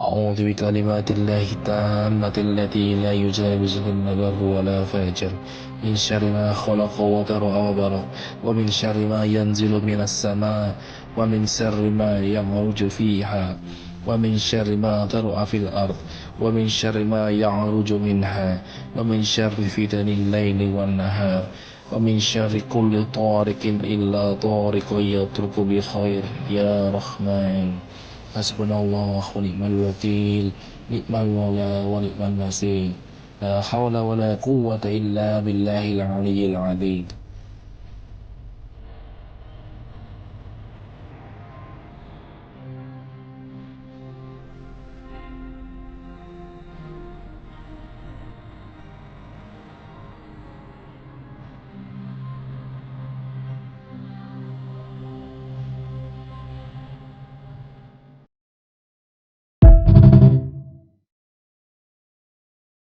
أعوذ بكلمات الله التامة التي لا يجاوزهن بر ولا فاجر، من شر ما خلق وذرأ وبرأ، ومن شر ما ينزل من السماء، ومن شر ما يعرج فيها، ومن شر ما ذرأ في الأرض، ومن شر ما يعرج منها، ومن شر فتن الليل والنهار، ومن شر كل طارق إلا طارق يترك بخير يا رحمن. حسبنا الله ونعم الوكيل، نعم المولى ونعم النصير، لا حول ولا قوة إلا بالله العلي العظيم.